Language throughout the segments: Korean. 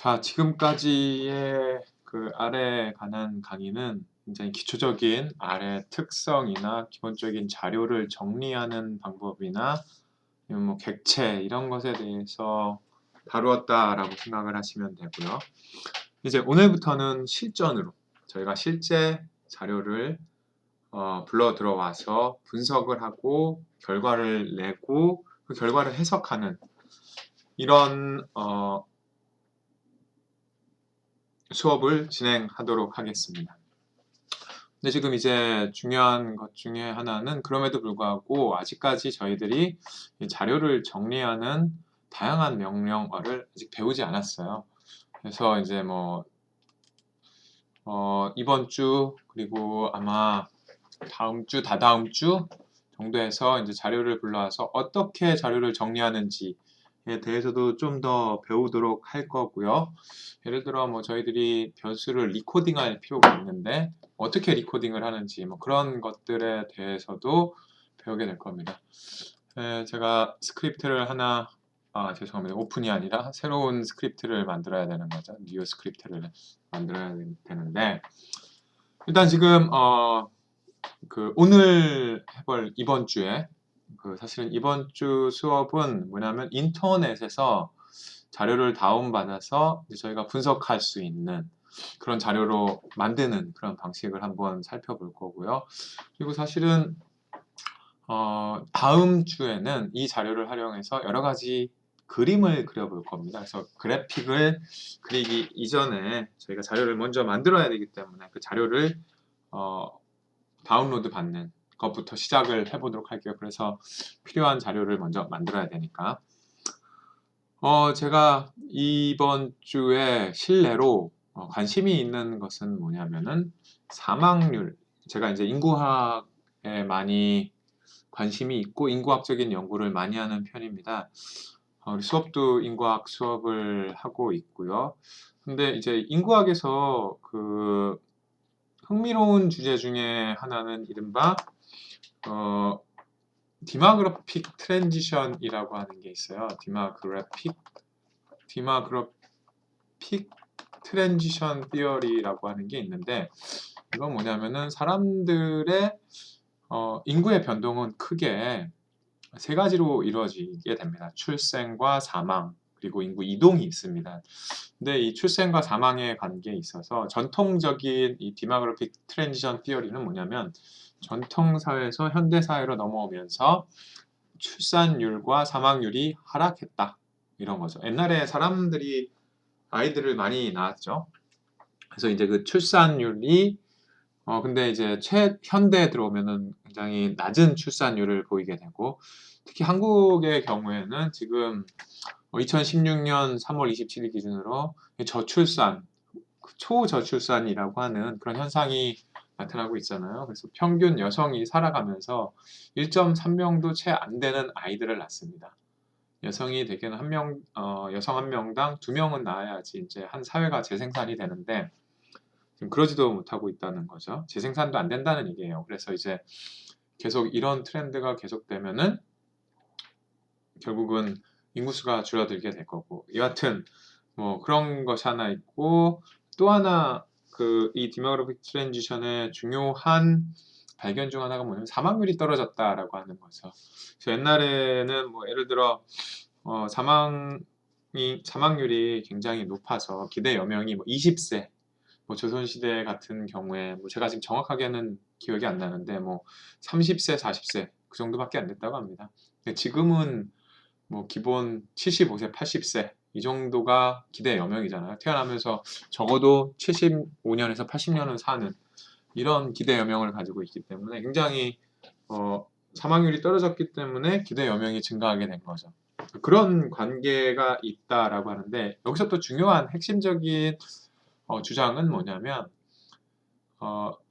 자, 지금까지의 그 아래에 관한 강의는 굉장히 기초적인 아래 특성이나 기본적인 자료를 정리하는 방법이나 아니면 뭐 객체 이런 것에 대해서 다루었다라고 생각을 하시면 되고요. 이제 오늘부터는 실전으로 저희가 실제 자료를 불러 들어와서 분석을 하고 결과를 내고 그 결과를 해석하는 이런 수업을 진행하도록 하겠습니다. 근데 지금 이제 중요한 것 중에 하나는 그럼에도 불구하고 아직까지 저희들이 이 자료를 정리하는 다양한 명령어를 아직 배우지 않았어요. 그래서 이제 뭐 이번 주 그리고 아마 다음 주, 다다음 주 정도에서 이제 자료를 불러와서 어떻게 자료를 정리하는지에 대해서도 좀 더 배우도록 할 거고요. 예를 들어 뭐 저희들이 변수를 리코딩할 필요가 있는데 어떻게 리코딩을 하는지 뭐 그런 것들에 대해서도 배우게 될 겁니다. 제가 스크립트를 하나 죄송합니다. 오픈이 아니라 새로운 스크립트를 만들어야 되는 거죠. 뉴 스크립트를 만들어야 되는데 일단 지금 오늘 해볼 이번 주에 사실은 이번 주 수업은 뭐냐면 인터넷에서 자료를 다운받아서 이제 저희가 분석할 수 있는 그런 자료로 만드는 그런 방식을 한번 살펴볼 거고요. 그리고 사실은 다음 주에는 이 자료를 활용해서 여러 가지 그림을 그려볼 겁니다. 그래서 그래픽을 그리기 이전에 저희가 자료를 먼저 만들어야 되기 때문에 그 자료를 다운로드 받는 것부터 시작을 해보도록 할게요. 그래서 필요한 자료를 먼저 만들어야 되니까. 제가 이번 주에 실내로 관심이 있는 것은 뭐냐면은 사망률. 제가 이제 인구학에 많이 관심이 있고 인구학적인 연구를 많이 하는 편입니다. 우리 수업도 인구학 수업을 하고 있고요. 근데 이제 인구학에서 그 흥미로운 주제 중에 하나는 이른바 디모그래픽 트랜지션이라고 하는 게 있어요. 디모그래픽 트랜지션 티어리라고 하는 게 있는데 이건 뭐냐면은 사람들의 인구의 변동은 크게 세 가지로 이루어지게 됩니다. 출생과 사망 그리고 인구 이동이 있습니다. 근데 이 출생과 사망의 관계에 있어서 전통적인 이 디모그래픽 트랜지션 티어리는 뭐냐면 전통 사회에서 현대 사회로 넘어오면서 출산율과 사망률이 하락했다. 이런 거죠. 옛날에 사람들이 아이들을 많이 낳았죠. 그래서 이제 그 출산율이 근데 이제 현대에 들어오면은 굉장히 낮은 출산율을 보이게 되고 특히 한국의 경우에는 지금 2016년 3월 27일 기준으로 저출산, 초저출산이라고 하는 그런 현상이 나타나고 있잖아요. 그래서 평균 여성이 살아가면서 1.3명도 채 안 되는 아이들을 낳습니다. 여성이 대개는 여성 한 명당 2명은 낳아야지 이제 한 사회가 재생산이 되는데 지금 그러지도 못하고 있다는 거죠. 재생산도 안 된다는 얘기예요. 그래서 이제 계속 이런 트렌드가 계속되면은 결국은 인구수가 줄어들게 될 거고 여하튼 뭐 그런 것이 하나 있고 또 하나 이 디모그래픽 트랜지션의 중요한 발견 중 하나가 뭐냐면 사망률이 떨어졌다라고 하는 거죠. 그래서 옛날에는 뭐 예를 들어 사망률이 굉장히 높아서 기대 여명이 뭐 20세 뭐 조선시대 같은 경우에 뭐 제가 지금 정확하게는 기억이 안 나는데 뭐 30세, 40세 그 정도밖에 안 됐다고 합니다. 근데 지금은 뭐 기본 75세, 80세 이 정도가 기대 여명이잖아요. 태어나면서 적어도 75년에서 80년은 사는 이런 기대 여명을 가지고 있기 때문에 굉장히 사망률이 떨어졌기 때문에 기대 여명이 증가하게 된 거죠. 그런 관계가 있다라고 하는데 여기서 또 중요한 핵심적인 주장은 뭐냐면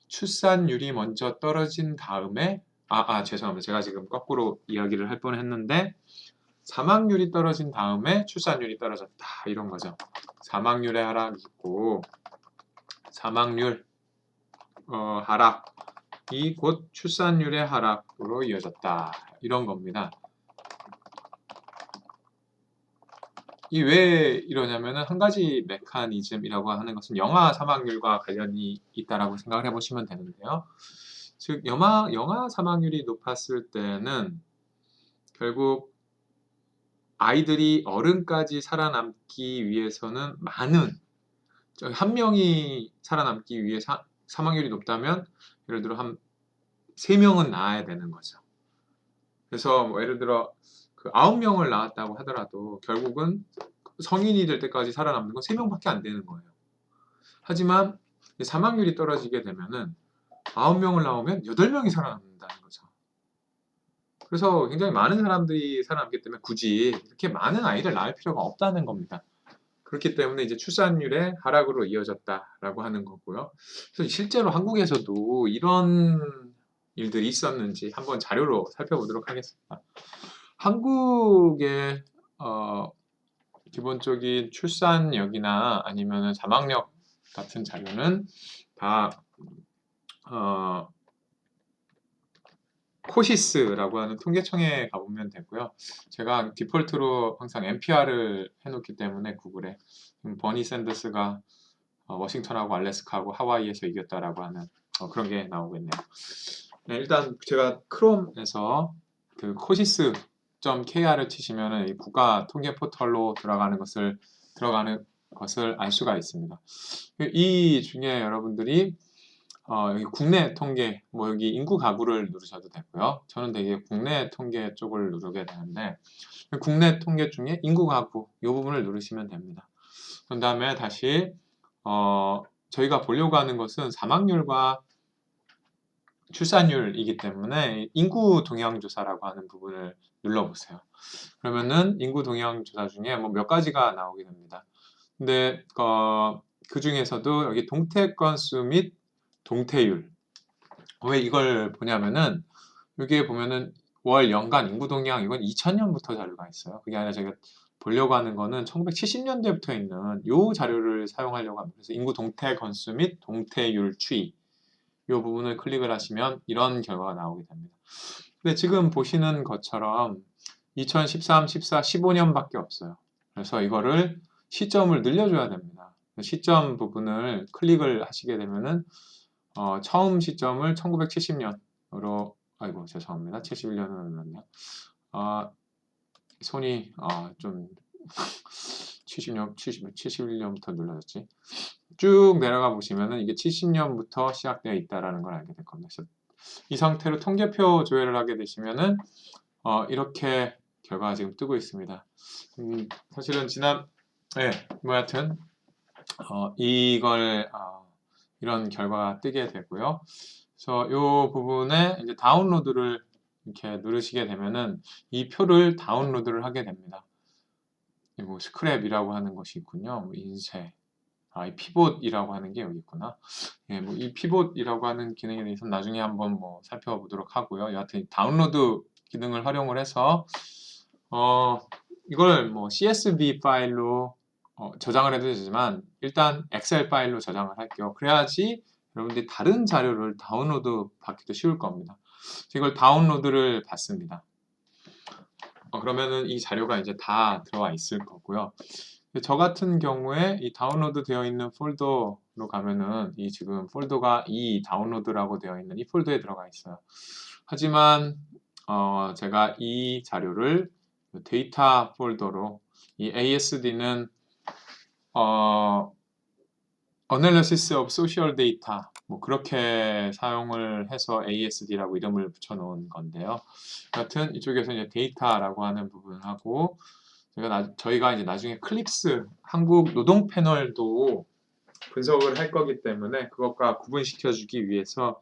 출산율이 먼저 떨어진 다음에 죄송합니다. 제가 지금 거꾸로 이야기를 할 뻔했는데 사망률이 떨어진 다음에 출산율이 떨어졌다 이런 거죠. 사망률의 하락이 있고 사망률 하락이 곧 출산율의 하락으로 이어졌다 이런 겁니다. 이 왜 이러냐면은 한 가지 메커니즘이라고 하는 것은 영아 사망률과 관련이 있다라고 생각을 해보시면 되는데요. 즉 영아 사망률이 높았을 때는 결국 아이들이 어른까지 살아남기 위해서는 많은 한 명이 살아남기 위해 사망률이 높다면 예를 들어 한 3명은 낳아야 되는 거죠. 그래서 뭐 예를 들어 그 9명을 낳았다고 하더라도 결국은 성인이 될 때까지 살아남는 건 3명밖에 안 되는 거예요. 하지만 사망률이 떨어지게 되면은 9명을 낳으면 8명이 살아남는다는 거죠. 그래서 굉장히 많은 사람들이 살아남기 때문에 굳이 이렇게 많은 아이를 낳을 필요가 없다는 겁니다. 그렇기 때문에 이제 출산율의 하락으로 이어졌다라고 하는 거고요. 그래서 실제로 한국에서도 이런 일들이 있었는지 한번 자료로 살펴보도록 하겠습니다. 한국의 기본적인 출산력이나 아니면 사망력 같은 자료는 다 코시스라고 하는 통계청에 가보면 되고요. 제가 디폴트로 항상 NPR을 해놓기 때문에 구글에 버니 샌더스가 워싱턴하고 알래스카하고 하와이에서 이겼다라고 하는 그런 게 나오겠네요. 네, 일단 제가 크롬에서 그 cosis.kr을 치시면은 이 국가 통계 포털로 들어가는 것을 알 수가 있습니다. 이 중에 여러분들이 여기 국내 통계, 뭐 여기 인구 가구를 누르셔도 되고요. 저는 되게 국내 통계 쪽을 누르게 되는데 국내 통계 중에 인구 가구 이 부분을 누르시면 됩니다. 그 다음에 다시 저희가 보려고 하는 것은 사망률과 출산율이기 때문에 인구 동향 조사라고 하는 부분을 눌러보세요. 그러면은 인구 동향 조사 중에 뭐 몇 가지가 나오게 됩니다. 근데 그 중에서도 여기 동태 건수 및 동태율. 왜 이걸 보냐면은 여기에 보면은 월 연간 인구 동향 이건 2000년부터 자료가 있어요. 그게 아니라 제가 보려고 하는 거는 1970년대부터 있는 요 자료를 사용하려고 합니다. 그래서 인구 동태 건수 및 동태율 추이 이 부분을 클릭을 하시면 이런 결과가 나오게 됩니다. 근데 지금 보시는 것처럼 2013, 14, 15년밖에 없어요. 그래서 이거를 시점을 늘려줘야 됩니다. 시점 부분을 클릭을 하시게 되면은 처음 시점을 1970년으로 아이고 죄송합니다. 71년은 눌렀네요. 손이 좀 71년부터 눌러졌지. 쭉 내려가 보시면은 이게 70년부터 시작되어 있다라는 걸 알게 될 겁니다. 그래서 이 상태로 통계표 조회를 하게 되시면은 이렇게 결과가 지금 뜨고 있습니다. 사실은 뭐 하여튼 이런 결과가 뜨게 되고요. 그래서 이 부분에 이제 다운로드를 이렇게 누르시게 되면은 이 표를 다운로드를 하게 됩니다. 뭐 스크랩이라고 하는 것이 있군요. 뭐 인쇄. 이 피봇이라고 하는 게 여기 있구나. 예, 뭐 이 피봇이라고 하는 기능에 대해서는 나중에 한번 뭐 살펴보도록 하고요. 여하튼 다운로드 기능을 활용을 해서 이걸 뭐 CSV 파일로 저장을 해도 되지만 일단 엑셀 파일로 저장을 할게요. 그래야지 여러분들이 다른 자료를 다운로드 받기도 쉬울 겁니다. 이걸 다운로드를 받습니다. 그러면은 이 자료가 이제 다 들어와 있을 거고요. 저 같은 경우에 이 다운로드 되어 있는 폴더로 가면은 이 지금 폴더가 이 다운로드라고 되어 있는 이 폴더에 들어가 있어요. 하지만 제가 이 자료를 데이터 폴더로 이 ASD는 Analysis of Social Data 뭐 그렇게 사용을 해서 ASD라고 이름을 붙여놓은 건데요. 여하튼 이쪽에서 이제 데이터라고 하는 부분하고 저희가 이제 나중에 클립스 한국 노동 패널도 분석을 할 거기 때문에 그것과 구분시켜주기 위해서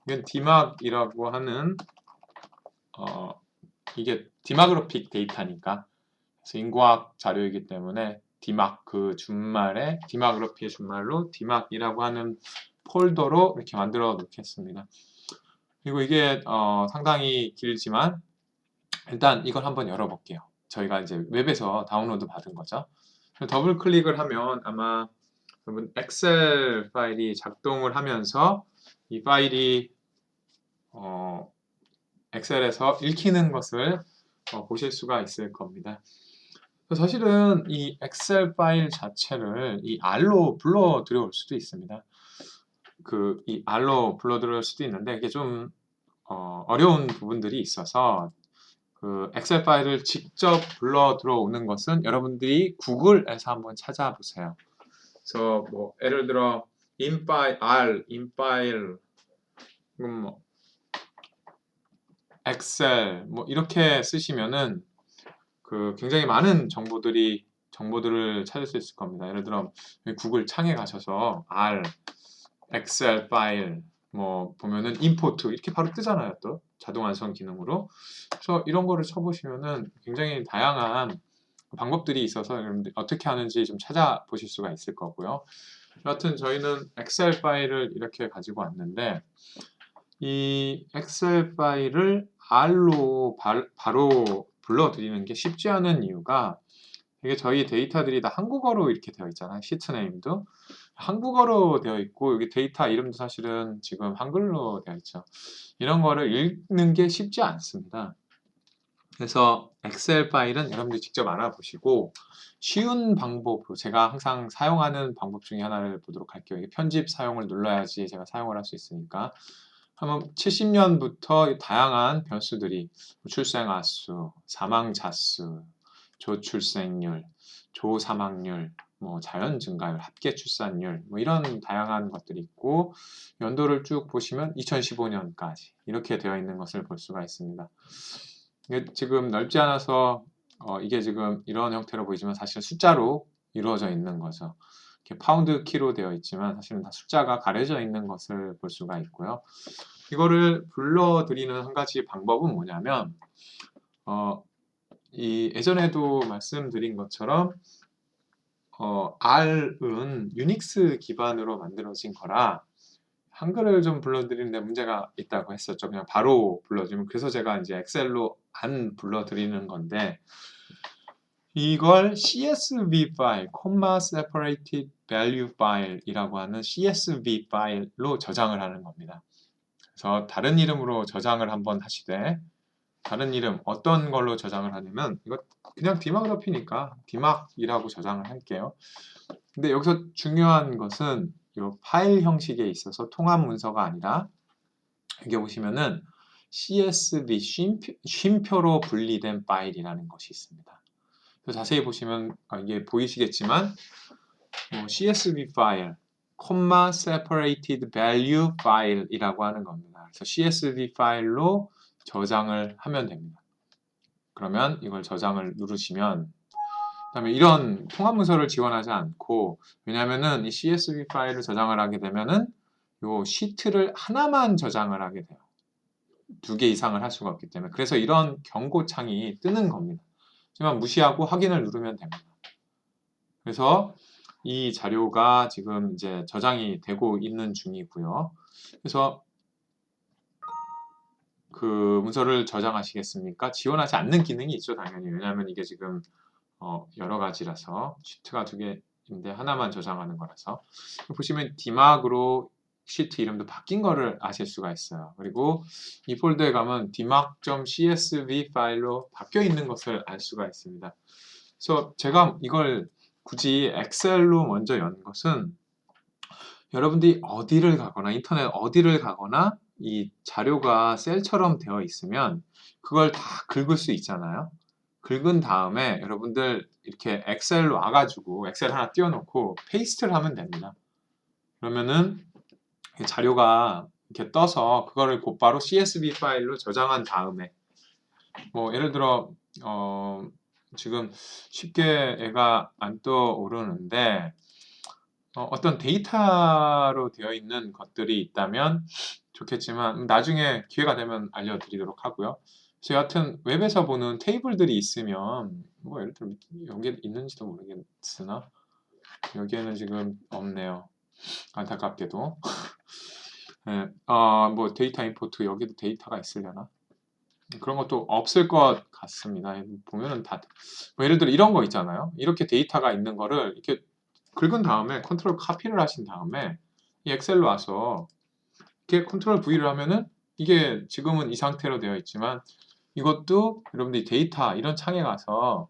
이건 디막이라고 하는 이게 디마그래픽 데이터니까 그래서 인과학 자료이기 때문에 디막 그 준말에 디마그래피의 준말로 디막이라고 하는 폴더로 이렇게 만들어 놓겠습니다. 그리고 이게 상당히 길지만 일단 이걸 한번 열어볼게요. 저희가 이제 웹에서 다운로드 받은 거죠. 더블 클릭을 하면 아마 여러분 엑셀 파일이 작동을 하면서 이 파일이 엑셀에서 읽히는 것을 보실 수가 있을 겁니다. 사실은 이 엑셀 파일 자체를 이 R로 불러 들여올 수도 있습니다. 이 R로 불러 들여올 수도 있는데 이게 좀 어려운 부분들이 있어서 그 엑셀 파일을 직접 불러 들어오는 것은 여러분들이 구글에서 한번 찾아보세요. 그래서 뭐 예를 들어 인파일 R, 인파일 뭐 엑셀 뭐 이렇게 쓰시면은 그 굉장히 많은 정보들을 찾을 수 있을 겁니다. 예를 들어 구글 창에 가셔서 R, 엑셀 파일 뭐 보면은 임포트 이렇게 바로 뜨잖아요. 또 자동 완성 기능으로. 그래서 이런 거를 쳐보시면은 굉장히 다양한 방법들이 있어서 여러분들 어떻게 하는지 좀 찾아보실 수가 있을 거고요. 여하튼 저희는 엑셀 파일을 이렇게 가지고 왔는데 이 엑셀 파일을 R로 바로 불러들이는 게 쉽지 않은 이유가 이게 저희 데이터들이 다 한국어로 이렇게 되어 있잖아요. 시트 네임도 한국어로 되어 있고 여기 데이터 이름도 사실은 지금 한글로 되어 있죠. 이런 거를 읽는 게 쉽지 않습니다. 그래서 엑셀 파일은 여러분들이 직접 알아보시고 쉬운 방법으로 제가 항상 사용하는 방법 중에 하나를 보도록 할게요. 이게 편집 사용을 눌러야지 제가 사용을 할 수 있으니까 한번 70년부터 다양한 변수들이 출생아수, 사망자수, 조출생률, 조사망률, 뭐 자연 증가율, 합계 출산율 뭐 이런 다양한 것들이 있고 연도를 쭉 보시면 2015년까지 이렇게 되어 있는 것을 볼 수가 있습니다. 이게 지금 넓지 않아서 이게 지금 이런 형태로 보이지만 사실 숫자로 이루어져 있는 거죠. 이렇게 파운드 키로 되어 있지만 사실은 다 숫자가 가려져 있는 것을 볼 수가 있고요. 이거를 불러들이는 한 가지 방법은 뭐냐면 이 예전에도 말씀드린 것처럼 R은 유닉스 기반으로 만들어진 거라 한글을 좀 불러드리는데 문제가 있다고 했었죠. 그냥 바로 불러주면 그래서 제가 이제 엑셀로 안 불러드리는 건데 이걸 CSV 파일, comma separated value file이라고 하는 CSV 파일로 저장을 하는 겁니다. 그래서 다른 이름으로 저장을 한번 하시되 다른 이름 어떤 걸로 저장을 하냐면 이거 그냥 디마그래피니까 디막이라고 저장을 할게요. 근데 여기서 중요한 것은 이 파일 형식에 있어서 통합 문서가 아니라 여기 보시면은 CSV 쉼표로 분리된 파일이라는 것이 있습니다. 자세히 보시면 이게 보이시겠지만 CSV 파일, comma separated value file이라고 하는 겁니다. 그래서 CSV 파일로 저장을 하면 됩니다. 그러면 이걸 저장을 누르시면 그다음에 이런 통합 문서를 지원하지 않고 왜냐하면은 이 CSV 파일을 저장을 하게 되면은 요 시트를 하나만 저장을 하게 돼요. 2개 이상을 할 수가 없기 때문에 그래서 이런 경고창이 뜨는 겁니다. 하지만 무시하고 확인을 누르면 됩니다. 그래서 이 자료가 지금 이제 저장이 되고 있는 중이고요. 그래서 그 문서를 저장하시겠습니까? 지원하지 않는 기능이 있죠, 당연히. 왜냐하면 이게 지금 여러 가지라서 시트가 2개인데 하나만 저장하는 거라서 보시면 디막으로 시트 이름도 바뀐 거를 아실 수가 있어요. 그리고 이 폴더에 가면 dmark.csv 파일로 바뀌어 있는 것을 알 수가 있습니다. 그래서 제가 이걸 굳이 엑셀로 먼저 연 것은 여러분들이 어디를 가거나 인터넷 어디를 가거나 이 자료가 셀처럼 되어 있으면 그걸 다 긁을 수 있잖아요. 긁은 다음에 여러분들 이렇게 엑셀로 와가지고 엑셀 하나 띄워놓고 페이스트를 하면 됩니다. 그러면은 자료가 이렇게 떠서 그거를 곧바로 CSV 파일로 저장한 다음에 뭐 예를 들어 지금 쉽게 애가 안 떠오르는데 어떤 데이터로 되어 있는 것들이 있다면 좋겠지만 나중에 기회가 되면 알려드리도록 하고요. 그래서 여하튼 웹에서 보는 테이블들이 있으면 뭐 예를 들어 여기에 있는지도 모르겠으나 여기에는 지금 없네요. 안타깝게도. 네, 뭐 데이터 임포트 여기도 데이터가 있으려나? 그런 것도 없을 것 같습니다. 보면은 다 뭐 예를 들어 이런 거 있잖아요. 이렇게 데이터가 있는 거를 이렇게 긁은 다음에 컨트롤 카피를 하신 다음에 이 엑셀로 와서 이렇게 컨트롤 V를 하면은 이게 지금은 이 상태로 되어 있지만 이것도 여러분들이 데이터 이런 창에 가서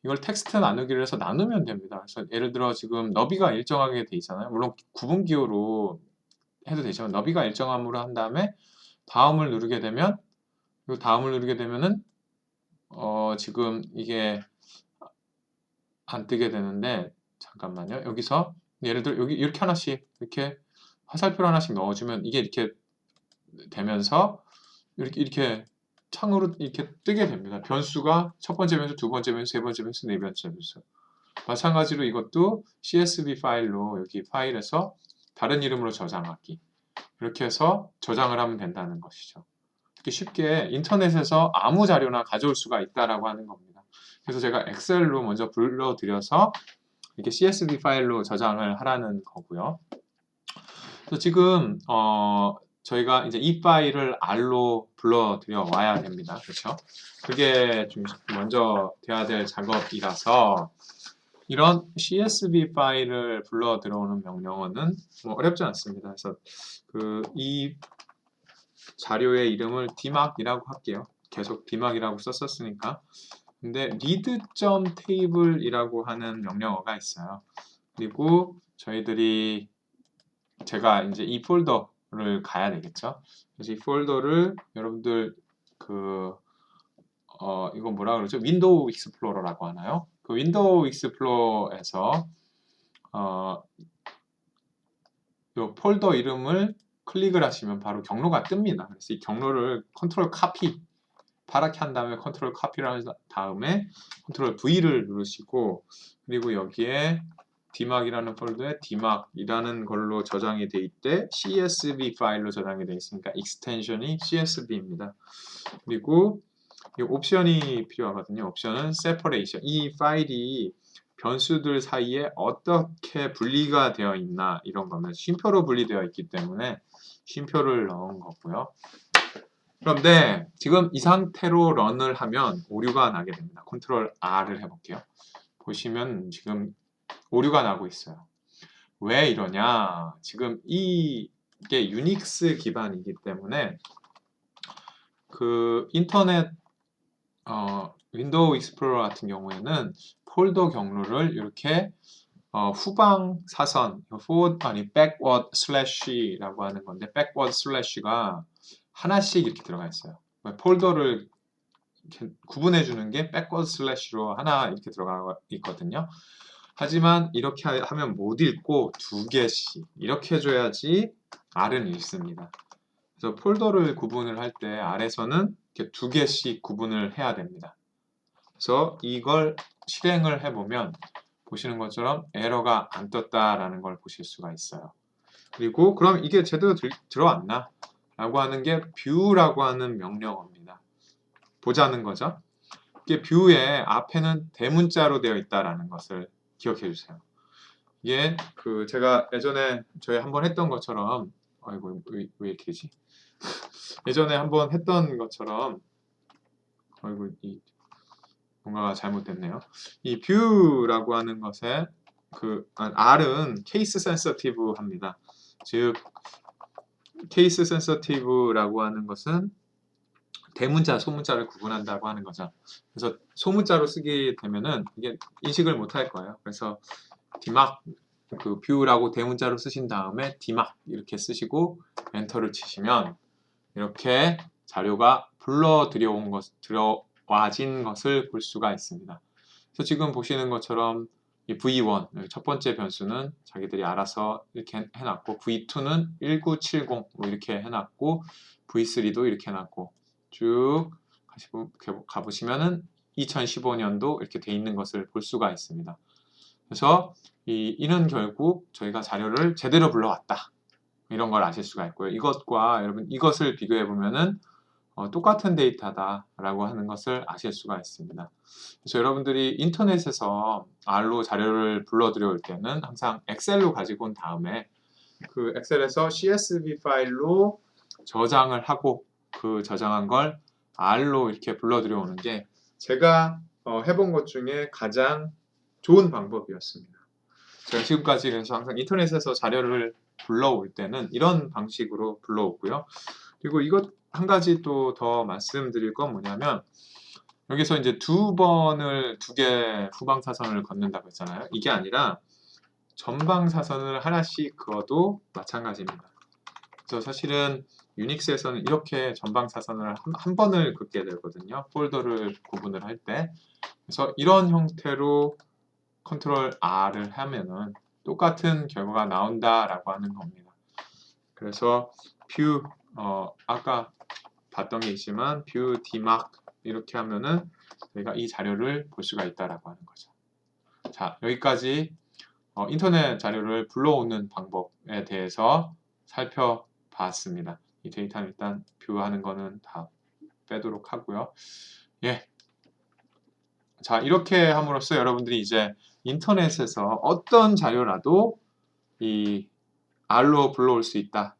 이걸 텍스트 나누기를 해서 나누면 됩니다. 그래서 예를 들어 지금 너비가 일정하게 돼 있잖아요. 물론 구분 기호로 해도 되지만 너비가 일정함으로 한 다음에 다음을 누르게 되면 이 다음을 누르게 되면은 지금 이게 안 뜨게 되는데 잠깐만요. 여기서 예를 들어 여기 이렇게 하나씩 이렇게 화살표를 하나씩 넣어주면 이게 이렇게 되면서 이렇게 창으로 이렇게 뜨게 됩니다. 변수가 첫 번째 변수, 두 번째 변수, 세 번째 변수, 네 번째 변수. 마찬가지로 이것도 CSV 파일로 여기 파일에서 다른 이름으로 저장하기. 이렇게 해서 저장을 하면 된다는 것이죠. 이렇게 쉽게 인터넷에서 아무 자료나 가져올 수가 있다라고 하는 겁니다. 그래서 제가 엑셀로 먼저 불러드려서 이렇게 CSV 파일로 저장을 하라는 거고요. 그래서 지금 저희가 이제 이 파일을 R로 불러들여 와야 됩니다. 그렇죠? 그게 좀 먼저 돼야 될 작업이라서 이런 CSV 파일을 불러 들어오는 명령어는 뭐 어렵지 않습니다. 그래서 이 자료의 이름을 dmarc이라고 할게요. 계속 dmarc이라고 썼었으니까. 근데 read.table이라고 하는 명령어가 있어요. 그리고 제가 이제 이 폴더를 가야 되겠죠. 그래서 이 폴더를 여러분들 이건 뭐라 그러죠? 윈도우 익스플로러라고 하나요? 그 윈도우 익스플로러에서 이 폴더 이름을 클릭을 하시면 바로 경로가 뜹니다. 그래서 이 경로를 컨트롤 카피 파랗게 한 다음에 컨트롤 카피를 한 다음에 컨트롤 V를 누르시고 그리고 여기에 dmarc이라는 폴더에 dmarc이라는 걸로 저장이 돼 있대 CSV 파일로 저장이 돼 있으니까 익스텐션이 CSV입니다. 그리고 이 옵션이 필요하거든요. 옵션은 separation. 이 파일이 변수들 사이에 어떻게 분리가 되어 있나 이런 거는 쉼표로 분리되어 있기 때문에 쉼표를 넣은 거고요. 그런데 지금 이 상태로 런을 하면 오류가 나게 됩니다. 컨트롤 R을 해볼게요. 보시면 지금 오류가 나고 있어요. 왜 이러냐? 지금 이게 유닉스 기반이기 때문에 인터넷 윈도우 익스플로러 같은 경우에는 폴더 경로를 이렇게 후방 사선, backward slash라고 하는 건데 backward slash가 하나씩 이렇게 들어가 있어요. 폴더를 이렇게 구분해 주는 게 backward slash로 하나 이렇게 들어가 있거든요. 하지만 이렇게 하면 못 읽고 두 개씩 이렇게 해줘야지 R은 읽습니다. 그래서 폴더를 구분을 할 때 R에서는 이렇게 두 개씩 구분을 해야 됩니다. 그래서 이걸 실행을 해보면 보시는 것처럼 에러가 안 떴다라는 걸 보실 수가 있어요. 그리고 그럼 이게 제대로 들어왔나? 라고 하는 게 view라고 하는 명령어입니다. 보자는 거죠. 이게 view의 앞에는 대문자로 되어 있다라는 것을 기억해 주세요. 이게 제가 예전에 저희 한번 했던 것처럼 아이고 왜 이렇게 되지? 예전에 한번 했던 것처럼 아이고 뭔가가 잘못됐네요. 이 view라고 하는 것에 R은 case sensitive 합니다. 즉 case sensitive라고 하는 것은 대문자, 소문자를 구분한다고 하는 거죠. 그래서 소문자로 쓰게 되면은 이게 인식을 못 할 거예요. 그래서 dmarc view라고 대문자로 쓰신 다음에 dmarc 이렇게 쓰시고 엔터를 치시면 이렇게 자료가 들어와진 것을 볼 수가 있습니다. 그래서 지금 보시는 것처럼 이 V1 첫 번째 변수는 자기들이 알아서 이렇게 해놨고 V2는 1970 뭐 이렇게 해놨고 V3도 이렇게 해놨고 쭉 가보시면은 2015년도 이렇게 돼 있는 것을 볼 수가 있습니다. 그래서 이는 결국 저희가 자료를 제대로 불러왔다. 이런 걸 아실 수가 있고요. 이것과 여러분 이것을 비교해 보면은 똑같은 데이터다라고 하는 것을 아실 수가 있습니다. 그래서 여러분들이 인터넷에서 R로 자료를 불러들여올 때는 항상 엑셀로 가지고 온 다음에 그 엑셀에서 CSV 파일로 저장을 하고 그 저장한 걸 R로 이렇게 불러들여오는 게 제가 해본 것 중에 가장 좋은 방법이었습니다. 제가 지금까지 그래서 항상 인터넷에서 자료를 불러올 때는 이런 방식으로 불러오고요. 그리고 이것 한 가지 또 더 말씀드릴 건 뭐냐면 여기서 이제 두 개 후방사선을 걷는다고 했잖아요. 이게 아니라 전방사선을 하나씩 그어도 마찬가지입니다. 그래서 사실은 유닉스에서는 이렇게 전방사선을 한 번을 긋게 되거든요. 폴더를 구분을 할 때. 그래서 이런 형태로 컨트롤 R을 하면은 똑같은 결과가 나온다라고 하는 겁니다. 그래서 뷰, 아까 봤던 게 있지만 뷰 디막 이렇게 하면은 저희가 이 자료를 볼 수가 있다라고 하는 거죠. 자, 여기까지 인터넷 자료를 불러오는 방법에 대해서 살펴봤습니다. 이 데이터는 일단 뷰하는 거는 다 빼도록 하고요. 예. 자, 이렇게 함으로써 여러분들이 이제 인터넷에서 어떤 자료라도 이 R로 불러올 수 있다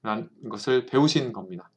라는 것을 배우신 겁니다.